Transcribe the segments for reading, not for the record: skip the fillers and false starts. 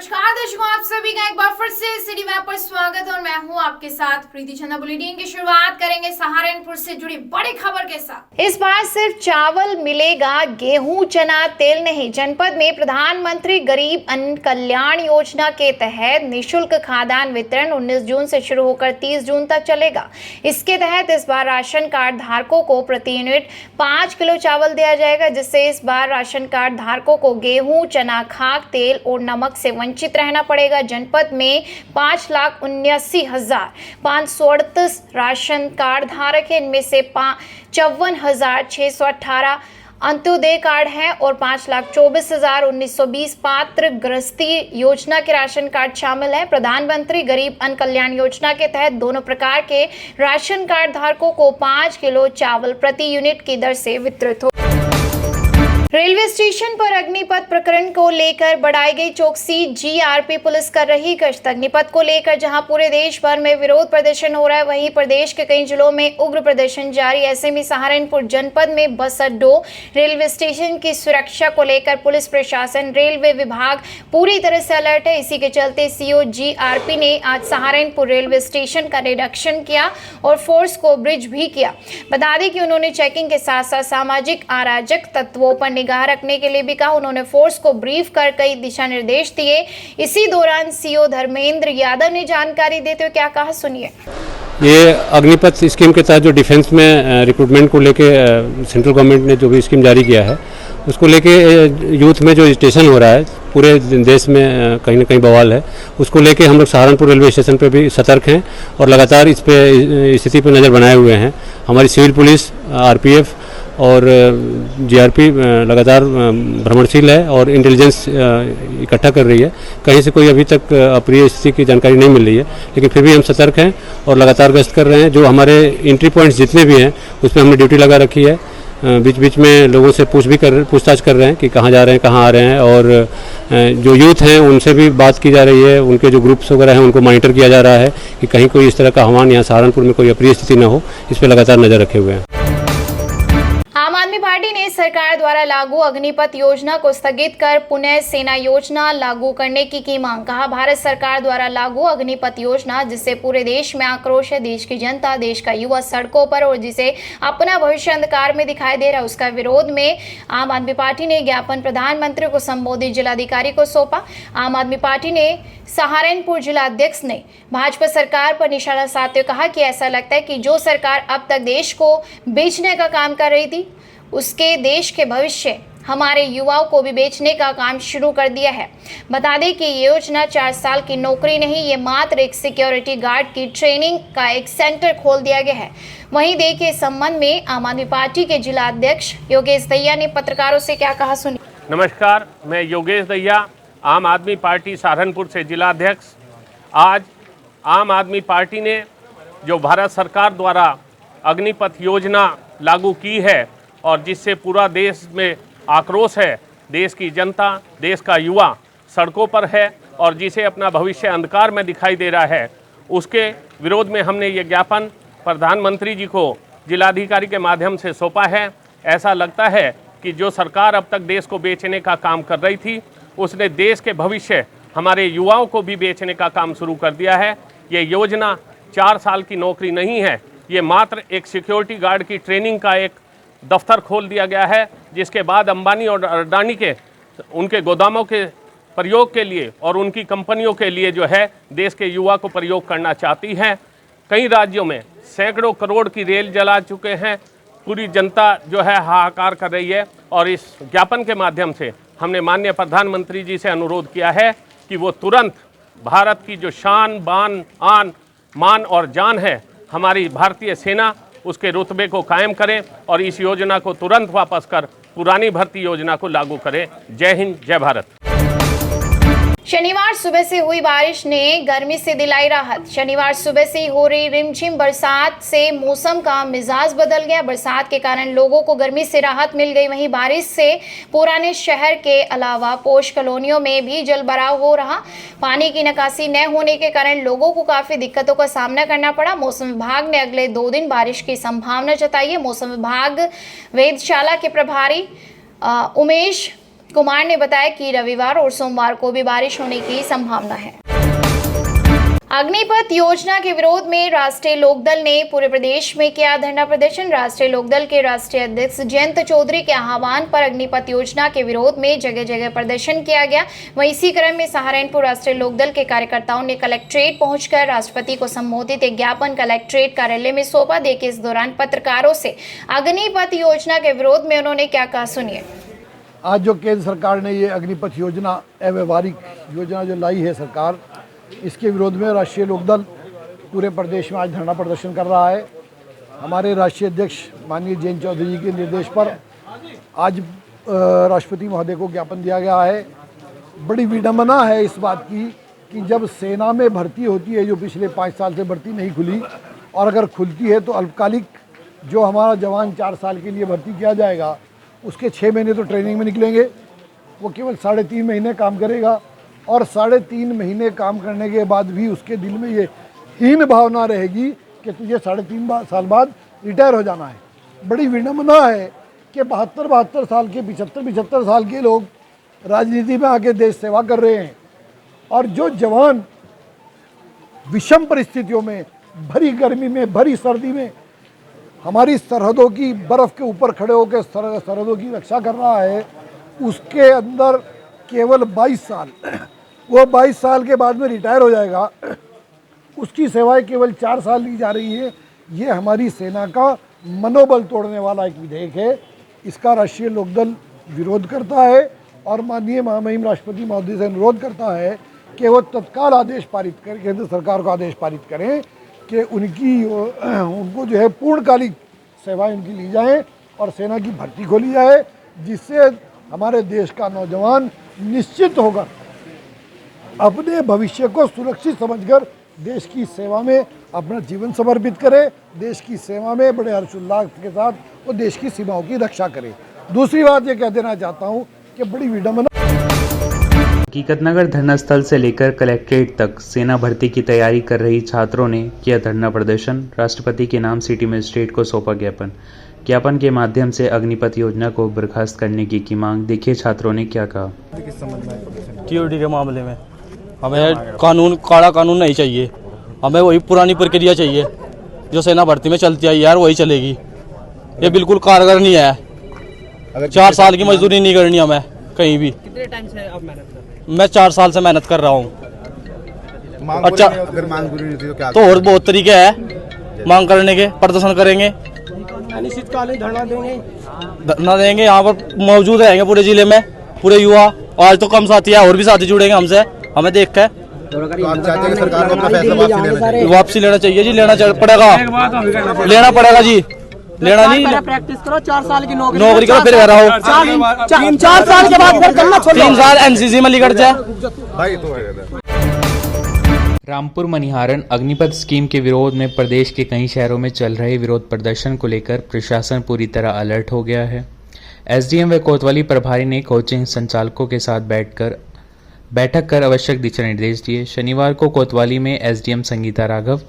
नमस्कार दर्शकों, आप सभी का एक बार फिर से सिटी मैप पर स्वागत है और मैं हूं आपके साथ प्रीति चंदा। बुलेटिन की शुरुआत करेंगे सहारनपुर से जुड़ी बड़ी खबर के साथ। इस बार सिर्फ चावल मिलेगा, गेहूं चना तेल नहीं। जनपद में प्रधानमंत्री गरीब अन्न कल्याण योजना के तहत निःशुल्क खाद्यान्न वितरण 19 जून से शुरू होकर 30 जून तक चलेगा। इसके तहत इस बार राशन कार्ड धारकों को प्रति यूनिट 5 किलो चावल दिया जाएगा, जिससे इस बार राशन कार्ड धारकों को गेहूं चना खाद तेल और नमक से वंचित रहना पड़ेगा। जनपद में 5,79,538 राशन कार्ड धारक हैं। इनमें से 54,618 अंत्योदय कार्ड हैं और 5,24,1920 पात्र गृहस्थी योजना के राशन कार्ड शामिल हैं। प्रधानमंत्री गरीब अन्न कल्याण योजना के तहत दोनों प्रकार के राशन कार्ड धारकों को 5 किलो चावल प्रति यूनिट की दर से वितरित हो। रेलवे स्टेशन पर अग्निपथ प्रकरण को लेकर बढ़ाई गई चौकसी। जीआरपी पुलिस कर रही गश्त। अग्निपथ को लेकर जहां पूरे देश भर में विरोध प्रदर्शन हो रहा है, वहीं प्रदेश के कई जिलों में उग्र प्रदर्शन जारी। ऐसे में सहारनपुर जनपद में बस अड्डों, रेलवे स्टेशन की सुरक्षा को लेकर पुलिस प्रशासन, रेलवे विभाग पूरी तरह से अलर्ट है। इसी के चलते सीओ जीआरपी ने आज सहारनपुर रेलवे स्टेशन का निरीक्षण किया और फोर्स को ब्रिज भी किया। बता दें कि उन्होंने चेकिंग के साथ साथ सामाजिक अराजक तत्वों पर निगाह रखने के लिए भी कहा। उन्होंने फोर्स को ब्रीफ कर कई दिशा निर्देश दिए। इसी दौरान सीओ धर्मेंद्र यादव ने जानकारी देते हुए क्या कहा, सुनिए। ये अग्निपथ स्कीम के तहत जो डिफेंस में रिक्रूटमेंट को लेके सेंट्रल गवर्नमेंट ने जो भी स्कीम जारी किया है, उसको लेके यूथ में जो स्टेशन हो रहा है, पूरे देश में कहीं ना कहीं बवाल है। उसको लेके हम लोग सहारनपुर रेलवे स्टेशन पे भी सतर्क हैं और लगातार इस पे स्थिति पे नज़र बनाए हुए हैं। हमारी सिविल पुलिस, आरपीएफ और जीआरपी लगातार भ्रमणशील है और इंटेलिजेंस इकट्ठा कर रही है। कहीं से कोई अभी तक अप्रिय स्थिति की जानकारी नहीं मिल रही है, लेकिन फिर भी हम सतर्क हैं और लगातार गश्त कर रहे हैं। जो हमारे एंट्री पॉइंट्स जितने भी हैं, उस पर हमने ड्यूटी लगा रखी है। बीच बीच में लोगों से पूछताछ कर रहे हैं कि कहाँ जा रहे हैं, कहाँ आ रहे हैं, और जो यूथ हैं उनसे भी बात की जा रही है। उनके जो ग्रुप्स वगैरह हैं उनको मॉनिटर किया जा रहा है कि कहीं कोई इस तरह का आह्वान यहाँ सहारनपुर में कोई अप्रिय स्थिति न हो। इस पर लगातार नज़र रखे हुए हैं। आम आदमी पार्टी ने सरकार द्वारा लागू अग्निपथ योजना को स्थगित कर पुनः सेना योजना लागू करने की मांग। कहा, भारत सरकार द्वारा लागू अग्निपथ योजना जिससे पूरे देश में आक्रोश है। देश की जनता, देश का युवा सड़कों पर और जिसे अपना भविष्य अंधकार में दिखाई दे रहा है, उसका विरोध में आम आदमी पार्टी ने ज्ञापन प्रधानमंत्री को संबोधित जिलाधिकारी को सौंपा। आम आदमी पार्टी ने सहारनपुर जिला अध्यक्ष ने भाजपा सरकार पर निशाना साधते हुए कहा कि ऐसा लगता है कि जो सरकार अब तक देश को बेचने का काम कर रही थी, उसके देश के भविष्य हमारे युवाओं को भी बेचने का काम शुरू कर दिया है। बता दें कि ये योजना 4 साल की नौकरी नहीं, ये मात्र एक सिक्योरिटी गार्ड की ट्रेनिंग का एक सेंटर खोल दिया गया है। वहीं देखिए, इस संबंध में आम आदमी पार्टी के जिला अध्यक्ष योगेश दहिया ने पत्रकारों से क्या कहा, सुनिए। नमस्कार, मैं योगेश दहिया, आम आदमी पार्टी सहारनपुर से जिला अध्यक्ष। आज आम आदमी पार्टी ने जो भारत सरकार द्वारा अग्निपथ योजना लागू की है और जिससे पूरा देश में आक्रोश है, देश की जनता, देश का युवा सड़कों पर है और जिसे अपना भविष्य अंधकार में दिखाई दे रहा है, उसके विरोध में हमने ये ज्ञापन प्रधानमंत्री जी को जिलाधिकारी के माध्यम से सौंपा है। ऐसा लगता है कि जो सरकार अब तक देश को बेचने का काम कर रही थी, उसने देश के भविष्य हमारे युवाओं को भी बेचने का काम शुरू कर दिया है। ये योजना 4 साल की नौकरी नहीं है, ये मात्र एक सिक्योरिटी गार्ड की ट्रेनिंग का एक दफ्तर खोल दिया गया है, जिसके बाद अंबानी और अडानी के उनके गोदामों के प्रयोग के लिए और उनकी कंपनियों के लिए जो है देश के युवा को प्रयोग करना चाहती हैं। कई राज्यों में सैकड़ों करोड़ की रेल जला चुके हैं। पूरी जनता जो है हाहाकार कर रही है और इस ज्ञापन के माध्यम से हमने माननीय प्रधानमंत्री जी से अनुरोध किया है कि वो तुरंत भारत की जो शान, बान, आन, मान और जान है, हमारी भारतीय सेना, उसके रुतबे को कायम करें और इस योजना को तुरंत वापस कर पुरानी भर्ती योजना को लागू करें। जय हिंद, जय भारत। शनिवार सुबह से हुई बारिश ने गर्मी से दिलाई राहत। शनिवार सुबह से हो रही रिमझिम बरसात से मौसम का मिजाज बदल गया। बरसात के कारण लोगों को गर्मी से राहत मिल गई। वहीं बारिश से पुराने शहर के अलावा पोश कॉलोनियों में भी जलभराव हो रहा। पानी की निकासी न होने के कारण लोगों को काफी दिक्कतों का सामना करना पड़ा। मौसम विभाग ने अगले 2 दिन बारिश की संभावना जताई है। मौसम विभाग वेधशाला के प्रभारी उमेश कुमार ने बताया कि रविवार और सोमवार को भी बारिश होने की संभावना है। अग्निपथ योजना के विरोध में राष्ट्रीय लोकदल ने पूरे प्रदेश में किया धरना प्रदर्शन। राष्ट्रीय लोकदल के राष्ट्रीय अध्यक्ष जयंत चौधरी के आह्वान पर अग्निपथ योजना के विरोध में जगह जगह प्रदर्शन किया गया। वहीं इसी क्रम में सहारनपुर राष्ट्रीय लोकदल के कार्यकर्ताओं ने कलेक्ट्रेट पहुंचकर राष्ट्रपति को संबोधित एक ज्ञापन कलेक्ट्रेट कार्यालय में सौंपा। देखिए इस दौरान पत्रकारों से अग्निपथ योजना के विरोध में उन्होंने क्या कहा, सुनिए। आज जो केंद्र सरकार ने ये अग्निपथ योजना अव्यवहारिक योजना जो लाई है सरकार, इसके विरोध में राष्ट्रीय लोकदल पूरे प्रदेश में आज धरना प्रदर्शन कर रहा है। हमारे राष्ट्रीय अध्यक्ष माननीय जयंत चौधरी जी के निर्देश पर आज राष्ट्रपति महोदय को ज्ञापन दिया गया है। बड़ी विडंबना है इस बात की कि जब सेना में भर्ती होती है, जो पिछले 5 साल से भर्ती नहीं खुली, और अगर खुलती है तो अल्पकालिक जो हमारा जवान 4 साल के लिए भर्ती किया जाएगा, उसके 6 महीने तो ट्रेनिंग में निकलेंगे, वो केवल 3.5 महीने काम करेगा और 3.5 महीने काम करने के बाद भी उसके दिल में ये हीन भावना रहेगी कि तुझे 3.5 साल बाद रिटायर हो जाना है। बड़ी विडंबना है कि 72 साल के 75 साल के लोग राजनीति में आके देश सेवा कर रहे हैं, और जो जवान विषम परिस्थितियों में, भरी गर्मी में, भरी सर्दी में हमारी सरहदों की बर्फ़ के ऊपर खड़े होकर सरहदों की रक्षा कर रहा है, उसके अंदर केवल 22 साल, वो 22 साल के बाद में रिटायर हो जाएगा, उसकी सेवाएं केवल 4 साल ली जा रही है। ये हमारी सेना का मनोबल तोड़ने वाला एक विधेयक है। इसका राष्ट्रीय लोकदल विरोध करता है और माननीय महामहिम राष्ट्रपति महोदय से अनुरोध करता है कि वो तत्काल आदेश पारित करें, केंद्र सरकार को आदेश पारित करें कि उनको जो है पूर्णकालिक सेवाएं उनकी ली जाएं और सेना की भर्ती खोली जाए, जिससे हमारे देश का नौजवान निश्चित होकर अपने भविष्य को सुरक्षित समझकर देश की सेवा में अपना जीवन समर्पित करे, देश की सेवा में बड़े हर्षोल्लास के साथ वो देश की सीमाओं की रक्षा करे। दूसरी बात ये कह देना चाहता हूँ कि बड़ी विडंबना हकीकतनगर धरना स्थल से लेकर कलेक्ट्रेट तक सेना भर्ती की तैयारी कर रही छात्रों ने किया धरना प्रदर्शन। राष्ट्रपति के नाम सिटी मजिस्ट्रेट को सौंपा ज्ञापन। ज्ञापन के माध्यम से अग्निपथ योजना को बर्खास्त करने की मांग। देखिए छात्रों ने क्या कहा। टीओडी के मामले में हमें काड़ा कानून नहीं चाहिए, हमें वही पुरानी प्रक्रिया चाहिए जो सेना भर्ती में चलती आई यार, वही चलेगी। ये बिल्कुल कारगर नहीं है। 4 साल की मजदूरी नहीं करनी हमें कहीं भी। कितने टाइम से आप मेहनत कर रहे हैं? मैं 4 साल से मेहनत कर रहा हूँ। अच्छा, अगर मांग पूरी नहीं थी तो क्या? तो और बहुत तरीके हैं मांग करने के। प्रदर्शन करेंगे, अनिश्चितकालीन धरना देंगे। धरना देंगे। यहाँ पर मौजूद रहेंगे पूरे जिले में पूरे युवा। आज तो कम साथी है, और भी साथी जुड़ेंगे हमसे, हमें देख कर। तो आप चाहते हैं कि सरकार को अपना फैसला वापसी लेना चाहिए जी, लेना पड़ेगा, लेना पड़ेगा जी। लेना नहीं, प्रैक्टिस करो, 4 साल की नौकरी करो, फिर घर आओ। 4 साल के बाद फिर करना छोड़ो। 3 साल एनसीसी में लिखट जाए भाई। तो रामपुर मनिहारन अग्निपथ स्कीम के विरोध में प्रदेश के कई शहरों में चल रहे विरोध प्रदर्शन को लेकर प्रशासन पूरी तरह अलर्ट हो गया है। एसडीएम व कोतवाली प्रभारी ने कोचिंग संचालकों के साथ बैठक कर आवश्यक दिशा निर्देश दिए। शनिवार को कोतवाली में एसडीएम संगीता राघव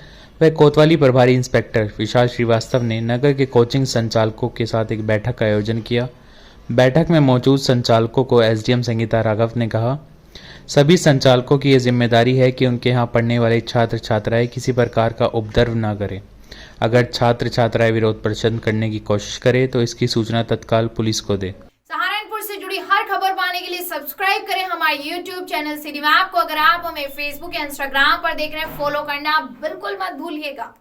व कोतवाली प्रभारी इंस्पेक्टर विशाल श्रीवास्तव ने नगर के कोचिंग संचालकों के साथ एक बैठक का आयोजन किया। बैठक में मौजूद संचालकों को एसडीएम संगीता राघव ने कहा, सभी संचालकों की यह जिम्मेदारी है कि उनके यहाँ पढ़ने वाले छात्र छात्राएं किसी प्रकार का उपद्रव न करें। अगर छात्र छात्राएं विरोध प्रदर्शन करने की कोशिश करें तो इसकी सूचना तत्काल पुलिस को दे। सहारनपुर से जुड़ी हर खबर पाने के लिए सब्सक्राइब करें हमारे YouTube चैनल सिटी मैप को। अगर आप हमें Facebook या Instagram पर देख रहे हैं, फॉलो करना बिल्कुल मत भूलिएगा।